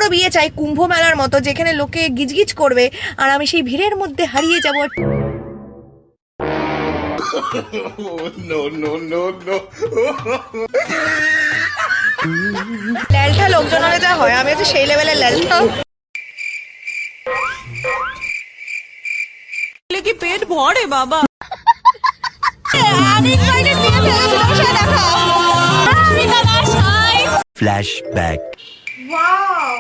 বড় বিয়ে চাই, কুম্ভ মেলার মতো, যেখানে লোকে গিজগিজ করবে আর আমি সেই ভিড়ের মধ্যে হারিয়ে যাব। ল্যালটা লোকজনের যা হয়, আমি হচ্ছে সেই লেভেলের ল্যালটা। কি পেট ভরে বাবা। ফ্ল্যাশব্যাক। ওয়াও,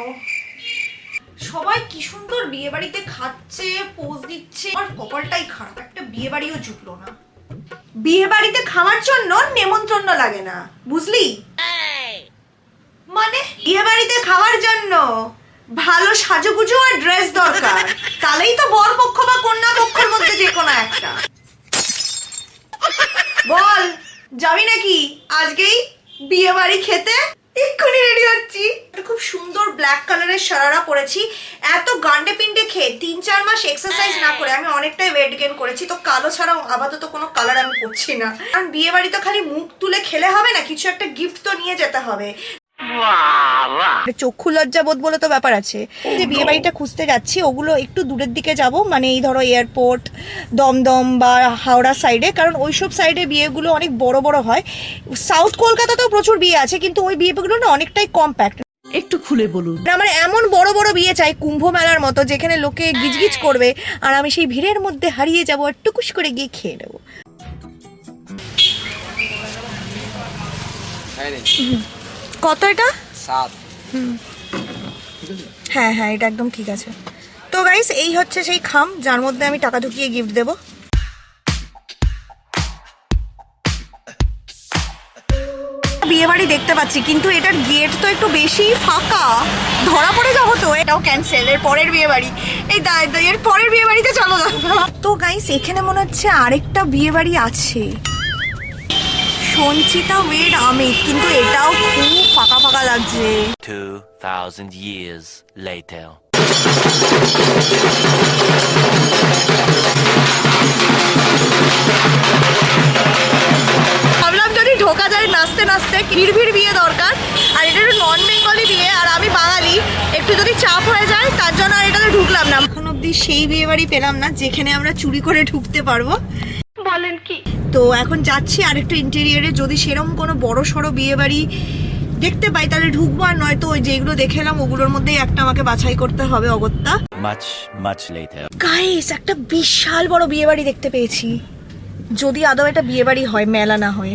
সবাই কি সুন্দর বিয়ে বাড়িতে খাচ্ছে, পোজ দিচ্ছে। আর কপালটাই খারাপ, একটা বিয়ে বাড়িও জুটলো না। বিয়ে বাড়িতে খাওয়ার জন্য নেমন্ত্রণ লাগে না, বুঝলি? মানে বিয়ে বাড়িতে খাওয়ার জন্য ভালো সাজুগুজু আর ড্রেস দরকার, তাহলেই তো বর পক্ষ বা কন্যা পক্ষের মধ্যে যে কোনো একটা। বল, যাবি নাকি আজকেই বিয়ে বাড়ি খেতে? এক্ষুনি রেডি হচ্ছি। খুব সুন্দর ব্ল্যাক কালারের শারারা পরেছি। এত গান্ডে পিন্ডে খেয়ে 3-4 মাস এক্সারসাইজ না করে আমি অনেকটাই ওয়েট গেইন করেছি। তো কালো ছাড়াও আপাতত কোনো কালার আমি পরছি না, কারণ বিয়ে বাড়ি তো খালি মুখ তুলে খেলে হবে না, কিছু একটা গিফট তো নিয়ে যেতে হবে। চক্ষু লজ্জা বোধ বলে তো ব্যাপার আছে। যে বিয়ে বাড়িটা খুঁজতে যাচ্ছি ওগুলো একটু দূরের দিকে যাব, মানে এই ধরো এয়ারপোর্ট, দমদম বা হাওড়া সাইডে, কারণ ওইসব সাইডে বিয়েগুলো অনেক বড় বড় হয়। সাউথ কলকাতাতেও প্রচুর বিয়ে আছে, কিন্তু ওই বিয়েগুলো না অনেকটাই কম্প্যাক্ট। একটু খুলে বলুন। আমার এমন বড় বড় বিয়ে চাই, কুম্ভ মেলার মতো, যেখানে লোকে গিজগিজ করবে আর আমি সেই ভিড়ের মধ্যে হারিয়ে যাব আর টুকুস করে গিয়ে খেয়ে নেবো। কত এটা? 7। হ্যাঁ হ্যাঁ, এটা একদম ঠিক আছে। তো গাইস, এই হচ্ছে সেই খাম যার মধ্যে আমি টাকা ঢুকিয়ে গিফট দেব। বিয়ে বাড়ি দেখতে পাচ্ছি, কিন্তু এটার গেট তো একটু বেশি ফাঁকা, ধরা পড়ে যাবো তো। এটাও ক্যান্সেল, এর পরের বিয়ে বাড়ি, এই এর পরের বিয়ে বাড়িতে চলো। তো গাইস, এখানে মনে হচ্ছে আরেকটা বিয়ে বাড়ি আছে, সঞ্চিতা ওয়েড আমিত, কিন্তু এটাও খুব ফাঁকা ফাঁকা লাগছে। 2000 years later. ভাবলাম যদি ঢোকা যায় নাচতে নাচতে, ভিড় বিয়ে দরকার, আর এটা একটু নন বেঙ্গলি বিয়ে আর আমি বাঙালি, একটু যদি চাপ হয়ে যায় তার জন্য আর এটাতে ঢুকলাম না। এখন অব্দি সেই বিয়ে বাড়ি পেলাম না যেখানে আমরা চুরি করে ঢুকতে পারবো। বলেন কি? তো এখন যাচ্ছি আরেকটু ইন্টেরিয়ারে, যদি সেরকম কোনো বড় সড়ো বিয়ে বাড়ি দেখতে পাই তাহলে ঢুকবো, আর নয়তো ওই যেগুলো দেখে এলাম ওগুলোর মধ্যেই একটা আমাকে বাছাই করতে হবে অগত্যা। Much later. গাইস, একটা বিশাল বড় বিয়ে বাড়ি দেখতে পেয়েছি, যদি আদৌ এটা বিয়ে বাড়ি হয়, মেলা না হয়।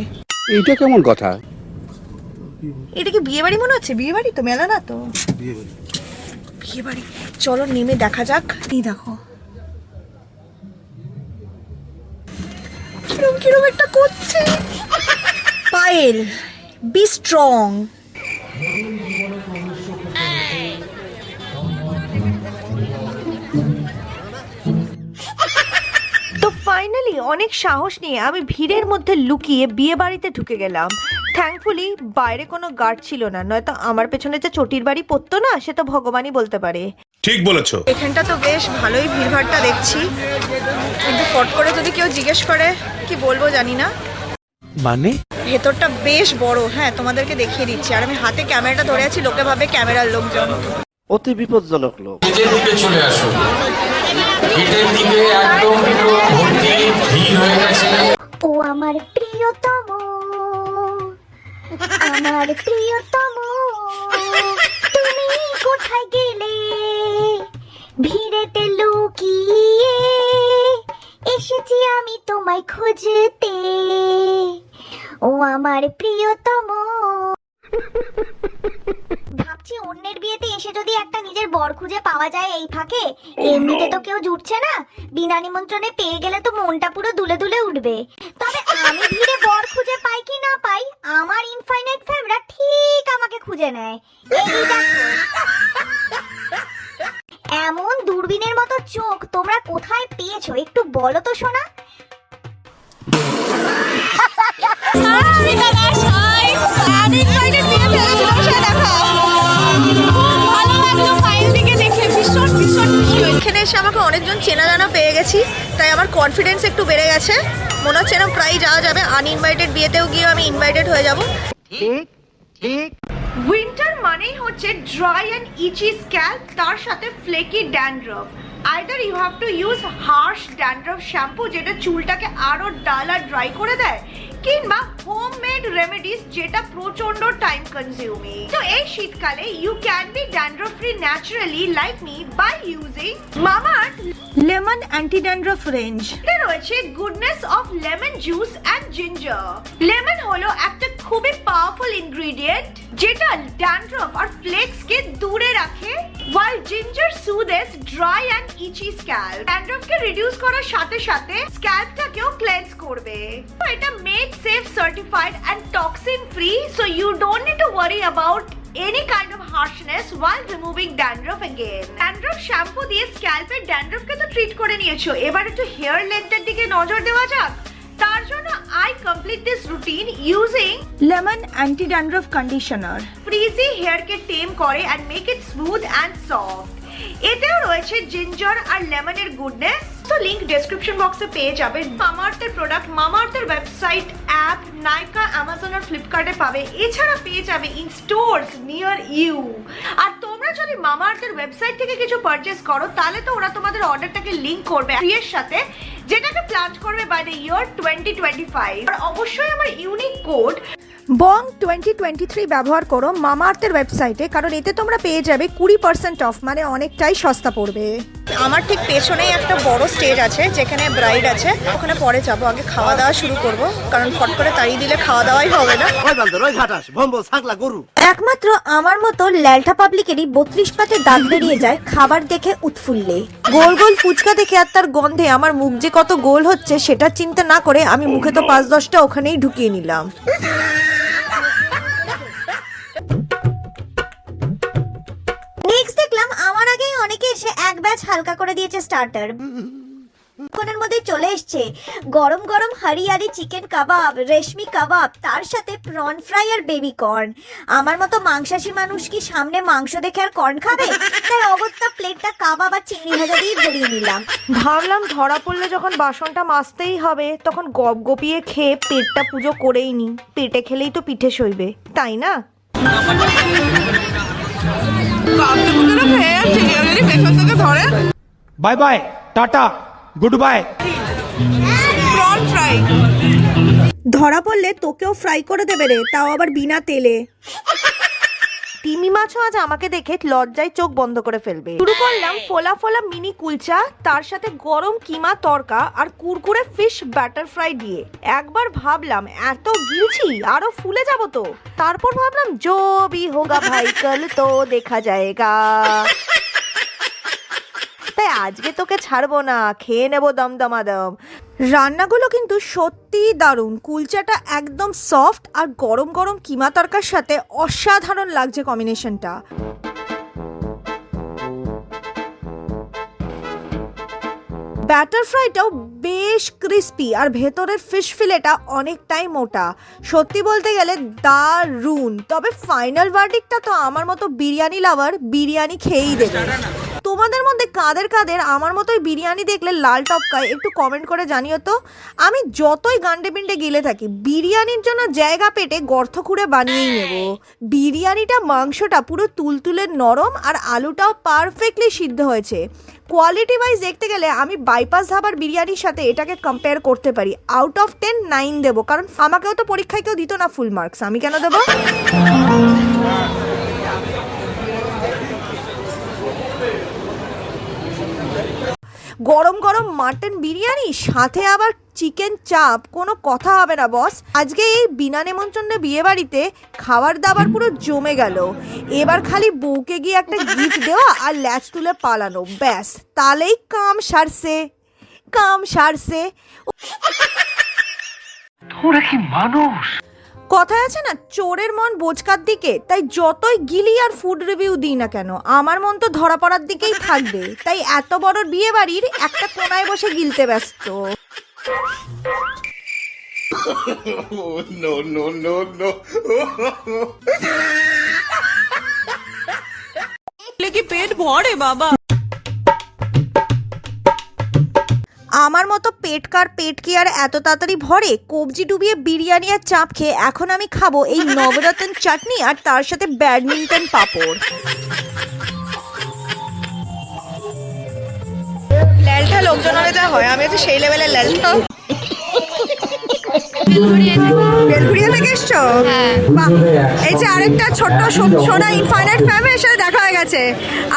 এইটা কেমন কথা? এটা কি বিয়ে বাড়ি মনে হচ্ছে? বিয়ে বাড়ি তো, মেলা না তো। বিয়ে বাড়ি, চলো নেমে দেখা যাক। এই দেখো কিরম কিরম একটা করছে। Payel, be strong. তো ফাইনালি অনেক সাহস নিয়ে আমি ভিড়ের মধ্যে লুকিয়ে বিয়ে বাড়িতে ঢুকে গেলাম। থ্যাঙ্কফুলি বাইরে কোনো গার্ড ছিল না, নয়তো আমার পেছনে যে চটির বাড়ি পড়তো না, সে তো ভগবানই বলতে পারে। ঠিক বলেছো। এখানটা তো বেশ ভালোই ভিড়ভাড়টা দেখছি, কিন্তু ফট করে যদি কেউ জিজ্ঞেস করে কি বলবো জানি না। মানে ভেতরটা বেশ বড়, হ্যাঁ তোমাদেরকে দেখিয়ে দিচ্ছি। আর আমি হাতে ক্যামেরাটা ধরে আছি, লোকে ভাবে ক্যামেরার লোকজন। অতি বিপজ্জনক লোক। নিজের দিকে চলে আসুন, গেটের দিকে একদম পুরো ভর্তি ভিড় হয়ে গেছে। ও আমার প্রিয়তম, আমার প্রিয়তম, তুমি কোথায় গেলে? ভিড়েতে লুকিয়ে এসেছি আমি তোমায় খুঁজতে, ও আমার প্রিয়তম। ভাবছি অন্যের বিয়েতে এসে যদি একটা নিজের বর খুঁজে পাওয়া যায় এই ফাঁকে, এমনিতে তো কেউ জুটছে না, বিনা নিমন্ত্রণে পেয়ে গেলে তো মনটা পুরো দুলে দুলে উঠবে। তবে আমি ভিড়ে বর খুঁজে পাই কি না পাই, আমার ইনফাইনাইট ফ্যামরা ঠিক আমাকে খুঁজে নেয়। এই দেখো, এমন দূরবীনের মতো চোখ তোমরা কোথায় পেয়েছো একটু বলো তো শোনা। এখানে এসে আমাকে অনেকজন চেনা জানা পেয়ে গেছি, তাই আমার কনফিডেন্স একটু বেড়ে গেছে। মনে হচ্ছে এরকম প্রায় যাওয়া যাবে, আনইনভাইটেড বিয়েতেও গিয়ে আমি ইনভাইটেড হয়ে যাব। উইন্টার মানেই হচ্ছে ড্রাই অ্যান্ড ইচি স্ক্যাল্প, তার সাথে flaky dandruff. Either you have to use harsh dandruff shampoo যেটা চুলটাকে আরো ডাল আর ড্রাই করে দেয়, কিংবা হোমমেড রেমেডিস যেটা প্রচন্ড টাইম কনজিউমিং। তো এই শীতকালে you can be dandruff free naturally like me by using Mamaearth lemon anti dandruff range. এটা রয়েছে goodness of lemon juice and ginger. Lemon হলো একটা খুবই পাওয়ারফুল ইনগ্রেডিয়েন্ট যেটা ড্যান্ড্রফ আর ফ্লেক্স কে দূরে রাখে, while ginger soothes dry and itchy scalp. ড্যান্ড্রফকে রিডিউস করার সাথে সাথে স্ক্যাল্পটাকেও ক্লেন্স করবে। তো এটা made safe certified and toxin free, so you don't need to worry about any kind of harshness while removing dandruff again. Dandruff shampoo দিয়ে স্ক্যাল্পের ড্যান্ড্রফকে তো ট্রিট করে নিয়েছো, এবার একটু হেয়ার লেন্থের দিকে নজর দেওয়া যাক। তার জন্য I complete this routine using lemon anti dandruff conditioner. ফ্রিজি হেয়ারকে টেম করে and make it smooth and soft. এতেও রয়েছে জিঞ্জার আর লেমনের গুডনেস। তো লিংক ডেসক্রিপশন বক্সে পেয়ে যাবেন। মামাআর্থের প্রোডাক্ট মামাআর্থের ওয়েবসাইট, অ্যাপ, নাইকা, অ্যামাজন আর ফ্লিপকার্টে পাবে। এছাড়া পেয়ে যাবে ইন স্টোরস নিয়ার ইউ। আর তোমরা যদি মামাআর্থের ওয়েবসাইট থেকে কিছু পারচেজ করো তাহলে তো ওরা তোমাদের অর্ডারটাকে লিংক করবে এর সাথে, যেটাকে প্ল্যান করবে বাই দ্য ইয়ার 2025। আর অবশ্যই আমার ইউনিক কোড BONG 2023 ব্যবহার করো মামাআর্থের ওয়েবসাইটে, কারণ এতে তোমরা পেয়ে যাবে 20% অফ, মানে অনেকটাই সস্তা পড়বে। আমার ঠিক পেছনেই একটা বড় স্টেজ আছে যেখানে ব্রাইড আছে, ওখানে পরে যাবো। আগে খাওয়া দাওয়া শুরু করব, কারণ ফট করে তাড়িয়ে দিলে খাওয়া দাওয়াই হবে না। একমাত্র আমার মতো ল্যালটা পাবলিকেরই 32 পাতে দাঁত বেরিয়ে যায় খাবার দেখে উৎফুল্লে। গোল গোল ফুচকা দেখে আর তার গন্ধে আমার মুখ যে কত গোল হচ্ছে সেটা চিন্তা না করে আমি মুখে তো 5-10টা ওখানেই ঢুকিয়ে নিলাম। নেক্সট দেখলাম আমার আগেই অনেকে এসে এক ব্যাচ হালকা করে দিয়েছে স্টার্টার। কোনের মধ্যে চলে এসছে গরম গরম হরিয়ালি চিকেন কাবাব, রেশমি কাবাব, তার সাথে প্রন ফ্রাই আর বেবি কর্ন। আমার মতো মাংসাশী মানুষ কি সামনে মাংস দেখে আর কর্ন খাবে? তাই অগত্যা প্লেটটা কাবাব আর চিংড়ি ভাজা দিয়ে ভরিয়ে নিলাম। ভাবলাম ধরা পড়লে যখন বাসনটা মাজতেই হবে তখন গপ গপিয়ে খেয়ে পেটটা পুজো করেই নি। পেটে খেলেই তো পিঠে সইবে, তাই না? Bye bye, tata, good bye. Prawn fry ধরা পড়লে তোকেও ফ্রাই করে দেবে রে, তাও আবার বিনা তেলে। তিমি মাছও আজ আমাকে দেখে লজ্জায় চোখ বন্ধ করে ফেলবে। শুরু করলাম ফোলা ফোলা মিনি কুলচা, তার সাথে গরম কিমা তড়কা আর কুরকুরে ফিশ ব্যাটার ফ্রাই দিয়ে। একবার ভাবলাম এত গিলছি আরো ফুলে যাব তো, তারপর ভাবলাম জো ভি হোগা ভাই কাল তো দেখা যায়গা। তাই আজকে তোকে ছাড়বো না, খেয়ে নেবো দমদমাদম। রান্নাগুলো কিন্তু সত্যিই দারুণ। কুলচাটা একদম সফট আর গরম গরম কিমা তরকার সাথে অসাধারণ লাগছে কম্বিনেশনটা। ব্যাটার ফ্রাইটাও বেশ ক্রিস্পি আর ভেতরের ফিশ ফিলেটা অনেকটাই মোটা। সত্যি বলতে গেলে দারুণ। তবে ফাইনাল ভার্ডিক্টটা তো আমার মতো বিরিয়ানি লাভার বিরিয়ানি খেয়েই দেবে। তোমাদের মধ্যে কাদের কাদের আমার মতোই বিরিয়ানি দেখলে লাল টপকায় একটু কমেন্ট করে জানিও তো। আমি যতই গান্ডে পিন্ডে গিলে থাকি বিরিয়ানির জন্য জায়গা পেটে গর্ত খুঁড়ে বানিয়েই নেব। বিরিয়ানিটা মাংসটা পুরো তুলতুলে নরম আর আলুটাও পারফেক্টলি সিদ্ধ হয়েছে। কোয়ালিটি ওয়াইজ দেখতে গেলে আমি বাইপাস ধাবার বিরিয়ানির সাথে এটাকে কম্পেয়ার করতে পারি। আউট অফ 10 9 দেবো, কারণ আমাকেও তো পরীক্ষায় কেউ দিত না ফুল মার্কস, আমি কেন দেবো? গরম গরম মাটন বিরিয়ানি সাথে আবার চিকেন চাপ, কোনো কথা হবে না বস। আজকে এই বিনা নেমন্তন্নে বিয়ে বাড়িতে খাবার দাবার পুরো জমে গেল। এবার খালি বউকে গিয়ে একটা গিফট দেওয়া আর ল্যাচ তুলে পালানো, ব্যাস তাহলেই কাম সারছে। কাম সারছে। তোরা কি মানুষ? কথায় আছে না, চোরের মন বোচকার দিকে। তাই যতই গিলি আর ফুড রিভিউ দিই না কেন আমার মন তো ধরা পড়ার দিকেই থাকবে। তাই এত বড় বিয়ে বাড়ির একটা কোনায় বসে গিলতে ব্যস্ত। কি পেট ভরে বাবা? আমার মতো পেট কি আর এত তাড়াতাড়ি ভরে? কবজি ডুবিয়ে বিরিয়ানি আর চাপ খেয়ে এখন আমি খাবো এই নবরত্ন চাটনি আর তার সাথে ব্যাডমিন্টন পাপড়। ল্যালটা লোকজন হলে যা হয়, আমি হচ্ছে সেই লেভেলের ল্যালটা। বেলঘুরিয়া থেকে এসছো? বাহ, এই যে আরেকটা ছোট্ট সোনা ইনফাইনাইট ফ্যামিলির সাথে দেখা হয়ে গেছে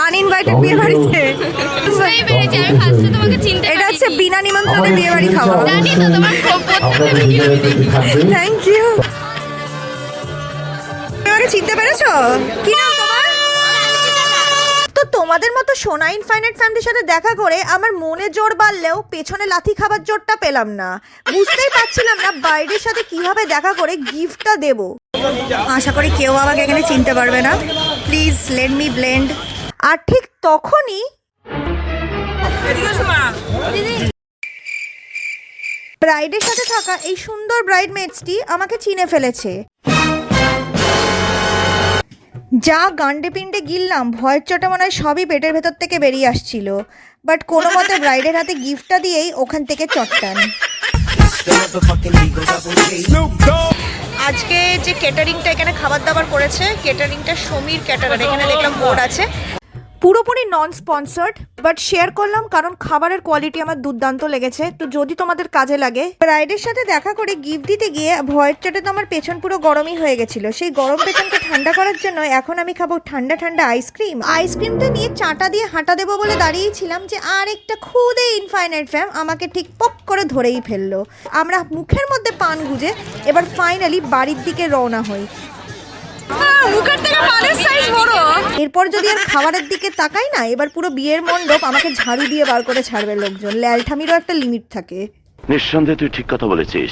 আনইনভাইটেড বিয়ে বাড়িতে। এটা হচ্ছে বিনা নিমন্ত্রণে বিয়ে বাড়ি খাওয়া। Thank you. আমাকে চিনতে পেরেছো? কি নাম তোমার? তো তোমাদের মতো সোনা ইনফাইনাইট ফ্যামিলির সাথে দেখা করে আমার মনে জোর বাড়লেও পেছনে লাথি খাবার জোরটা পেলাম না। বুঝতেই পারছিলাম না বাইরের সাথে কিভাবে দেখা করে গিফটটা দেব। আশা করি কেউ আমাকে এখানে চিনতে পারবে না। Please let me blend. আর ঠিক তখনই ব্রাইডের সাথে থাকা এই সুন্দর ব্রাইডমেডসটি আমাকে চিনে ফেলেছে। যা গান্ডে পিন্ডে গিললাম, ভয়ের চোটে মনে হয় সবই পেটের ভেতর থেকে বেরিয়ে আসছিল। বাট কোনো মতে ব্রাইডের হাতে গিফটটা দিয়েই ওখান থেকে চট্টান। আজকে যে ক্যাটারিংটা এখানে খাবার দাবার করেছে, ক্যাটারিংটা সমীর ক্যাটারার, এখানে দেখলাম বোর্ড আছে। পুরোপুরি নন স্পন্সার্ড, বাট শেয়ার করলাম কারণ খাবারের কোয়ালিটি আমার দুর্দান্ত লেগেছে। তো যদি তোমাদের কাজে লাগে। ব্রাইডের সাথে দেখা করে গিফট দিতে গিয়ে ভয়ের চোটে তো আমার পেছন পুরো গরমই হয়ে গেছিল। সেই গরম পেছনকে ঠান্ডা করার জন্য এখন আমি খাবো ঠান্ডা ঠান্ডা আইসক্রিম। আইসক্রিমটা নিয়ে চাটা দিয়ে হাঁটা দেবো বলে দাঁড়িয়েছিলাম যে আর একটা খুদে ইনফাইনাইট ফ্যাম আমাকে ঠিক পক করে ধরেই ফেললো। আমরা মুখের মধ্যে পান গুজে এবার ফাইনালি বাড়ির দিকে রওনা হই। মুখের থেকে পানের সাইজ বড়। এরপর যদি আর খাবারের দিকে তাকাই না, এবার পুরো বিয়ের মণ্ডপ আমাকে ঝাড়ু দিয়ে বার করে ছাড়বে লোকজন। ল্যালঠামিরও একটা লিমিট থাকে। নিঃসন্দেহে তুই ঠিক কথা বলেছিস।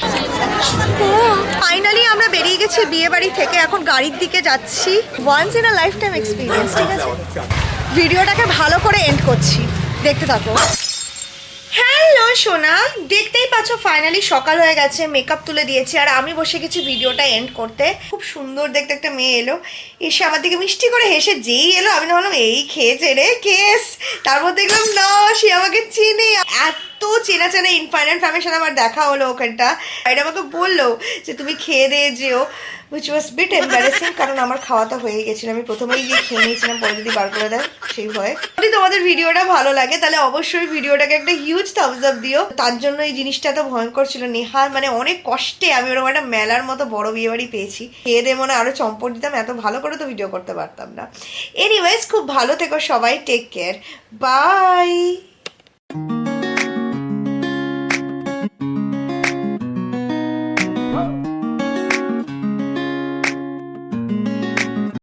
ফাইনালি আমরা বেরিয়ে গেছি বিয়ে বাড়ি থেকে, এখন গাড়ির দিকে যাচ্ছি। Once in a life time experience. ঠিক আছে, ভিডিওটাকে ভালো করে এন্ড করছি, দেখতে থাকো। হ্যালো সোনা, দেখতেই পাচ্ছ ফাইনালি সকাল হয়ে গেছে, মেকআপ তুলে দিয়েছি আর আমি বসে গেছি ভিডিওটা এন্ড করতে। খুব সুন্দর দেখতে একটা মেয়ে এলো, এসে আমার দিকে মিষ্টি করে হেসে যেই এলো আমি ভাবলাম এই খেয়েছে রে কেস। তারপর দেখলাম না, সে আমাকে চিনে। এত চেনা চেনা ইনফাইনাইট ফ্যামিলির সাথে আমার দেখা হলো ওখানটা। এটা আমাকে বললো যে তুমি খেয়ে দিয়ে যেও, which was bit embarrassing কারণ আমার খাওয়াটা হয়ে গেছিল। আমি প্রথমেই গিয়ে খেয়ে নিয়েছিলাম, পরে যদি বার করে দেয় সেই ভয়ে। যদি তোমাদের ভিডিওটা ভালো লাগে তাহলে অবশ্যই ভিডিওটাকে একটা হিউজ থামস আপ দিও। তার জন্য এই জিনিসটা এত ভয়ঙ্কর ছিল। নেহার মানে অনেক কষ্টে আমি ওরকম একটা মেলার মতো বড় বিয়ে বাড়ি পেয়েছি। খেয়ে দিয়ে মনে আরো চম্পট দিতাম, এত ভালো করে তো ভিডিও করতে পারতাম না। এনিওয়েজ, খুব ভালো থেকো সবাই, টেক কেয়ার, বাই।